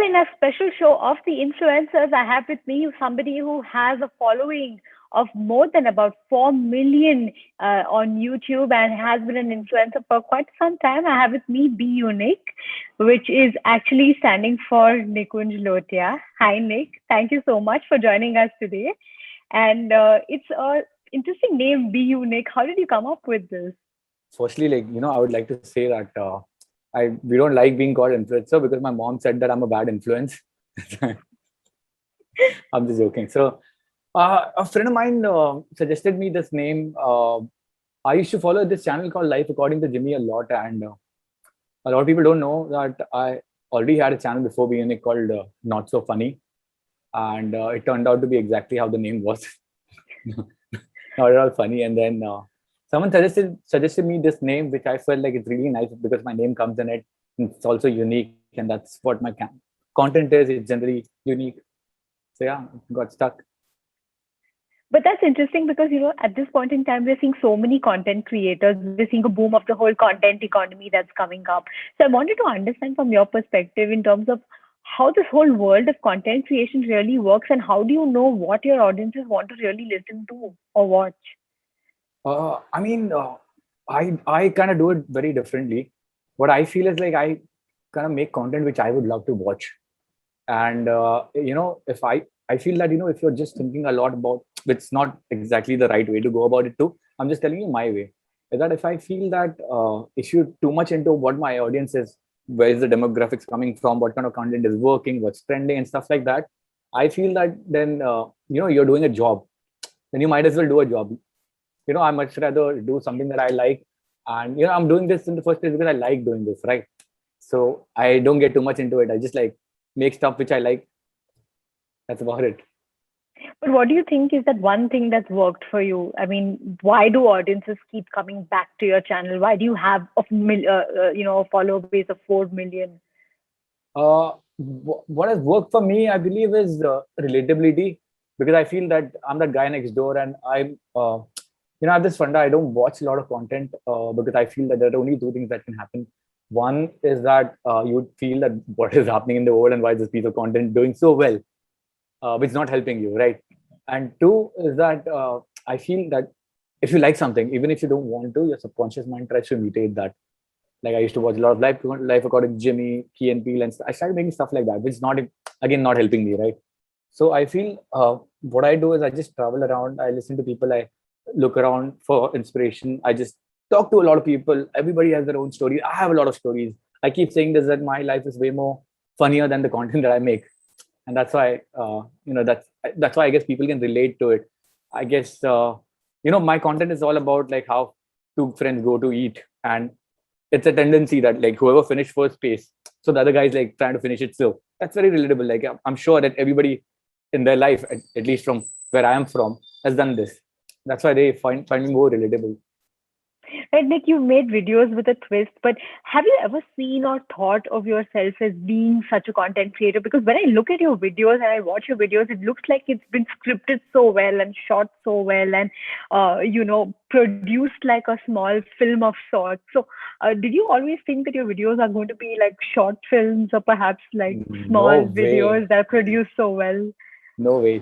in a special show of the influencers, I have with me somebody who has a following of more than about 4 million on YouTube and has been an influencer for quite some time. I have with me Be YouNick, which is actually standing for Nikunj Lotia. Hi, Nick. Thank you so much for joining us today. And it's a interesting name, Be YouNick. How did you come up with this? Firstly, I would like to say that we don't like being called influencer because my mom said that I'm a bad influence. I'm just joking. So a friend of mine suggested me this name. I used to follow this channel called Life According to Jimmy a lot, and a lot of people don't know that I already had a channel before being unique called Not So Funny, and it turned out to be exactly how the name was. Not at all funny. And then someone suggested me this name, which I felt like it's really nice because my name comes in it. It's also unique, and that's what my content is. It's generally unique. So yeah, got stuck. But that's interesting because, at this point in time, we're seeing so many content creators. We're seeing a boom of the whole content economy that's coming up. So I wanted to understand from your perspective in terms of how this whole world of content creation really works, and how do you know what your audiences want to really listen to or watch? I mean, I kind of do it very differently. What I feel is like I kind of make content which I would love to watch, and if I feel that if you're just thinking a lot about, it's not exactly the right way to go about it too. I'm just telling you my way. Is that if I feel that if you're too much into what my audience is, where is the demographics coming from, what kind of content is working, what's trending, and stuff like that, I feel that then you're doing a job. Then you might as well do a job. I much rather do something that I like, and I'm doing this in the first place because I like doing this, right? So I don't get too much into it. I just like make stuff which I like. That's about it. But what do you think is that one thing that's worked for you? I mean, why do audiences keep coming back to your channel? Why do you have a follower base of 4 million? What has worked for me, I believe, is relatability, because I feel that I'm that guy next door, and I have this funda. I don't watch a lot of content because I feel that there are only two things that can happen. One is that you would feel that what is happening in the world and why is this piece of content doing so well, which is not helping you, right? And two is that I feel that if you like something, even if you don't want to, your subconscious mind tries to imitate that. Like I used to watch a lot of Life According to Jimmy, Key and Peele, and I started making stuff like that, which is not again not helping me, right? So I feel what I do is I just travel around. I listen to people. I look around for inspiration. I just talk to a lot of people. Everybody has their own story. I have a lot of stories. I keep saying this, that my life is way more funnier than the content that I make, and that's why that's why I guess people can relate to it. I guess my content is all about like how two friends go to eat, and it's a tendency that like whoever finished first place, so the other guy's like trying to finish it. So that's very relatable. Like I'm sure that everybody in their life, at least from where I am from, has done this. That's why they find me more relatable. Right, Nick, you've made videos with a twist, but have you ever seen or thought of yourself as being such a content creator? Because when I look at your videos and I watch your videos, it looks like it's been scripted so well and shot so well and, produced like a small film of sorts. So, did you always think that your videos are going to be like short films or perhaps like No small way. videos that are produced so well? No way.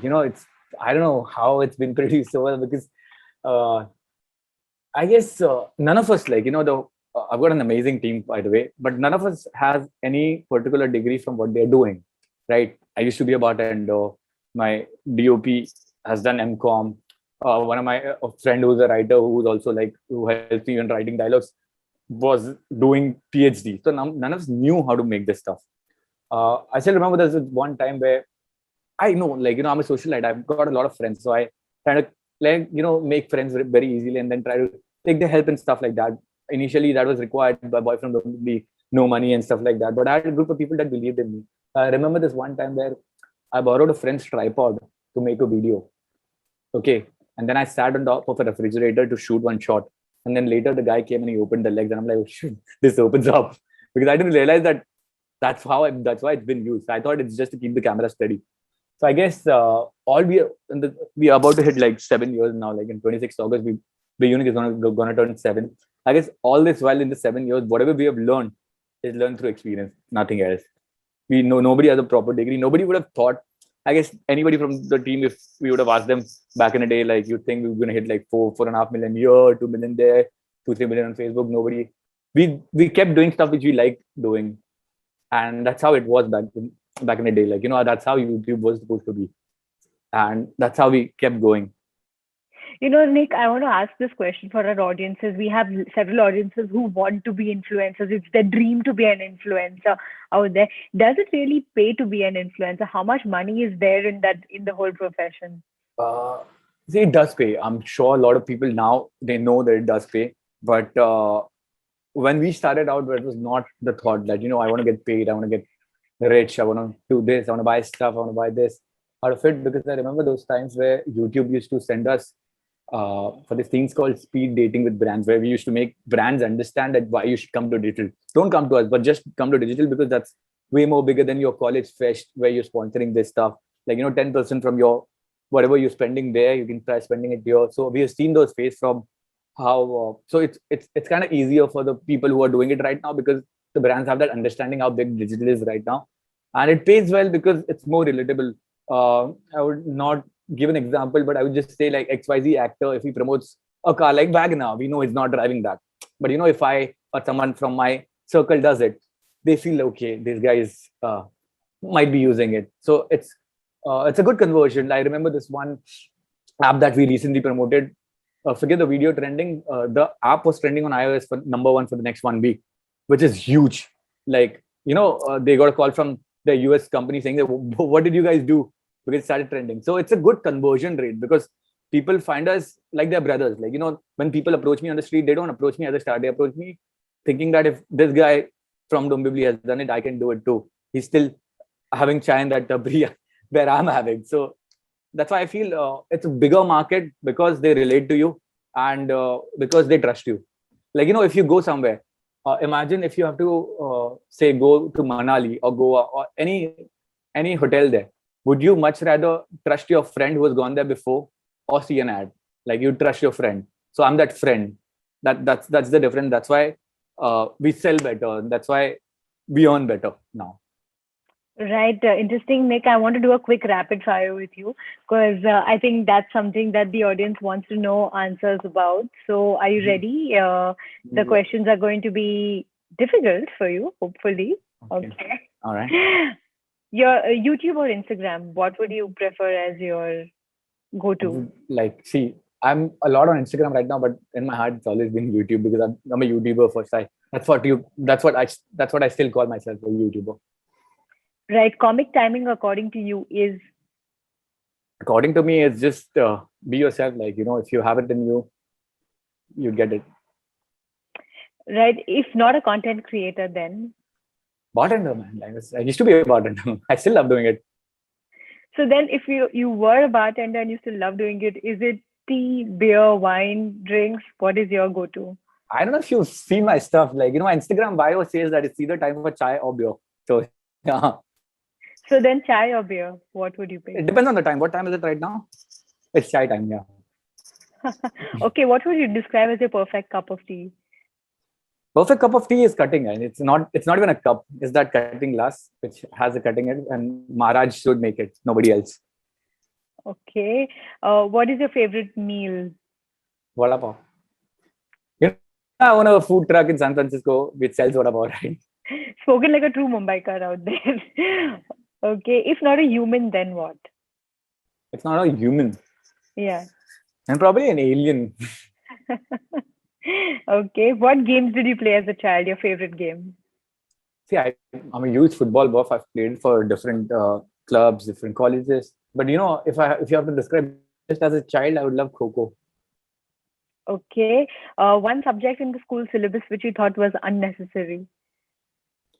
I don't know how it's been produced so well because uh, I guess none of us I've got an amazing team, by the way, but none of us has any particular degree from what they're doing, right? I used to be a bartender. My DOP has done MCOM. One of my friend who's a writer who's also like who helps me in writing dialogues was doing PhD. So none of us knew how to make this stuff. I still remember there's one time where I know, I'm a socialite. I've got a lot of friends, so I try to make friends very easily, and then try to take their help and stuff like that. Initially, that was required. My boyfriend don't be no money and stuff like that. But I had a group of people that believed in me. I remember this one time where I borrowed a friend's tripod to make a video. Okay, and then I sat on top of a refrigerator to shoot one shot. And then later, the guy came and he opened the legs, and I'm like, oh, shit, this opens up because I didn't realize that that's why it's been used. I thought it's just to keep the camera steady. So I guess all we are about to hit like 7 years now. Like in 26 August, Be YouNick is gonna turn 7. I guess all this while in the 7 years, whatever we have learned is learned through experience, nothing else. We know nobody has a proper degree. Nobody would have thought. I guess anybody from the team, if we would have asked them back in the day, like you think we were gonna hit like 4.5 million here, 2 million there, 2-3 million on Facebook. Nobody. We kept doing stuff which we liked doing, and that's how it was back in the day. Like that's how YouTube was supposed to be, and that's how we kept going. Nick, I want to ask this question for our audiences. We have several audiences who want to be influencers. It's their dream to be an influencer out there. Does it really pay to be an influencer? How much money is there in the whole profession? Uh, See, it does pay. I'm sure a lot of people now they know that it does pay, but when we started out, it was not the thought that I want to get paid, I want to get rich, I want to do this, I want to buy stuff, I want to buy this out of it. Because I remember those times where YouTube used to send us for these things called speed dating with brands, where we used to make brands understand that why you should come to digital. Don't come to us, but just come to digital, because that's way more bigger than your college fest where you're sponsoring this stuff. Like 10% from your whatever you're spending there, you can try spending it here. So we have seen those phase from how. So it's kind of easier for the people who are doing it right now, because the brands have that understanding how big digital is right now, and it pays well because it's more relatable. I would not give an example, but I would just say like XYZ actor, if he promotes a car like Wagoner, we know he's not driving that. But if I or someone from my circle does it, they feel okay. This guy is might be using it. So it's a good conversion. I remember this one app that we recently promoted. Forget the video trending. The app was trending on iOS for #1 for the next 1 week, which is huge. Like they got a call from the US company saying that, what did you guys do? Because it started trending. So it's a good conversion rate, because people find us like their brothers. Like when people approach me on the street, they don't approach me as a star. They approach me thinking that if this guy from Dombivli has done it, I can do it too. He's still having chai in that tabri where I'm having. So that's why I feel it's a bigger market, because they relate to you, and because they trust you. Like if you go somewhere, imagine if you have to say go to Manali or Goa or any hotel there. Would you much rather trust your friend who has gone there before, or see an ad? Like you trust your friend. So I'm that friend. That's the difference. That's why we sell better. That's why we earn better now. Right. Interesting, Nick. I want to do a quick rapid fire with you, because I think that's something that the audience wants to know answers about. So, are you ready? The questions are going to be difficult for you, hopefully. Okay. All right. Your YouTube or Instagram, what would you prefer as your go-to? Like, see, I'm a lot on Instagram right now, but in my heart, it's always been YouTube, because I'm a YouTuber first. That's what I still call myself, a YouTuber. Right. Comic timing, according to you, is? According to me, it's just be yourself. Like, if you have it in you, you get it. Right. If not a content creator, then? Bartender, man. I used to be a bartender. I still love doing it. So then, if you were a bartender and you still love doing it, is it tea, beer, wine, drinks? What is your go-to? I don't know if you've seen my stuff. Like, Instagram bio says that it's either time for chai or beer. So, yeah. So then chai or beer, what would you pick? It depends on the time. What time is it right now? It's chai time, yeah. Okay, what would you describe as your perfect cup of tea? Perfect cup of tea is cutting, and it's not even a cup. It's that cutting glass which has a cutting end, and Maharaj should make it, nobody else. Okay. What is your favorite meal? Vada pav. I own a food truck in San Francisco which sells vada pav, right? Spoken like a true Mumbaiker out there. Okay. If not a human, then what? It's not a human. Yeah. And probably an alien. Okay. What games did you play as a child? Your favorite game? See, I'm a huge football buff. I've played for different clubs, different colleges. But if you have to describe just as a child, I would love Kho. Okay. One subject in the school syllabus which you thought was unnecessary?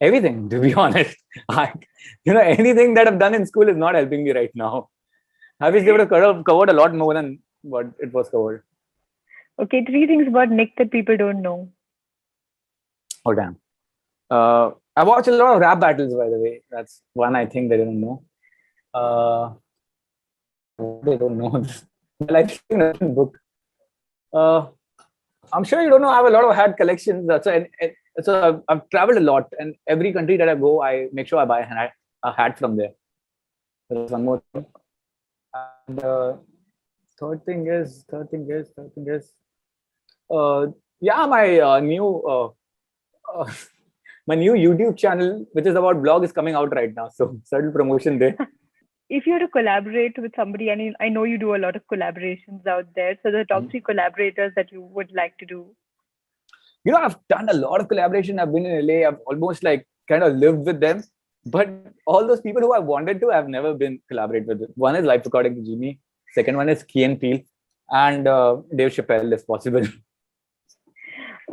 Everything, to be honest. Anything that I've done in school is not helping me right now. I wish they would have covered a lot more than what it was covered. Okay, 3 things about Nick that people don't know. Oh, damn. I watch a lot of rap battles, by the way. That's one I think they don't know. They don't know. The life book. I'm sure you don't know. I have a lot of hat collections. So So I've traveled a lot, and every country that I go, I make sure I buy a hat from there. That's one more thing. And third thing is, uh, yeah, my uh, my new YouTube channel, which is about blog, is coming out right now. So certain promotion there. If you were to collaborate with somebody, I know you do a lot of collaborations out there. So the top Mhm. three collaborators that you would like to do. I've done a lot of collaboration. I've been in LA. I've almost like kind of lived with them. But all those people who I wanted to, I've never been collaborate with. One is Life According to Jimmy. Second one is Key and Peele, and Dave Chappelle, if possible.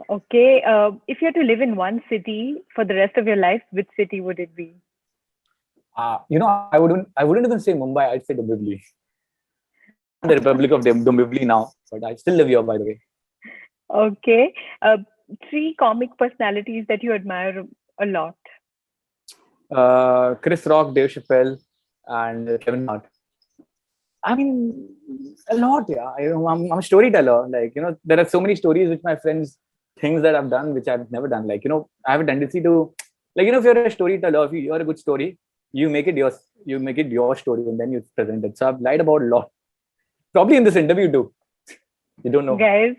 Okay. If you had to live in one city for the rest of your life, which city would it be? I wouldn't even say Mumbai. I'd say Dombivli. I'm in the Republic of Dombivli now, but I still live here, by the way. Okay. Three comic personalities that you admire a lot. Chris Rock, Dave Chappelle, and Kevin Hart. I mean, a lot. Yeah, I'm a storyteller. Like there are so many stories which my friends, things that I've done which I've never done. Like I have a tendency to, like if you're a storyteller, if you hear a good story, you make it yours. You make it your story, and then you present it. So I've lied about a lot. Probably in this interview too. You don't know. Guys,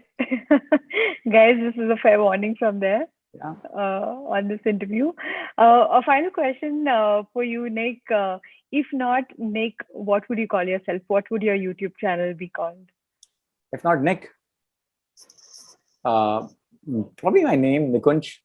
guys, this is a fair warning from there Yeah. on this interview. A final question for you, Nick. If not Nick, what would you call yourself? What would your YouTube channel be called? If not Nick, uh, probably my name Nikunj.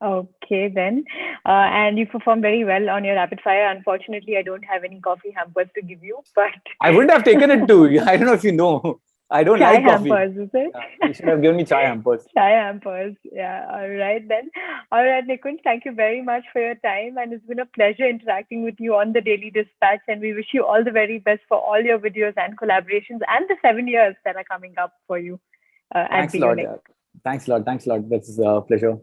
Okay, then. And you perform very well on your rapid fire. Unfortunately, I don't have any coffee hampers to give you, but I wouldn't have taken it too. I don't know if you know. I don't chai like coffee. hampers, is it? You should have given me chai hampers. Chai hampers. Yeah. All right, then. All right, Nikunj, thank you very much for your time. And it's been a pleasure interacting with you on the Daily Dispatch. And we wish you all the very best for all your videos and collaborations and the 7 years that are coming up for you at Thanks Be a lot. YouNick. Yeah. Thanks a lot. Thanks a lot. That's a pleasure.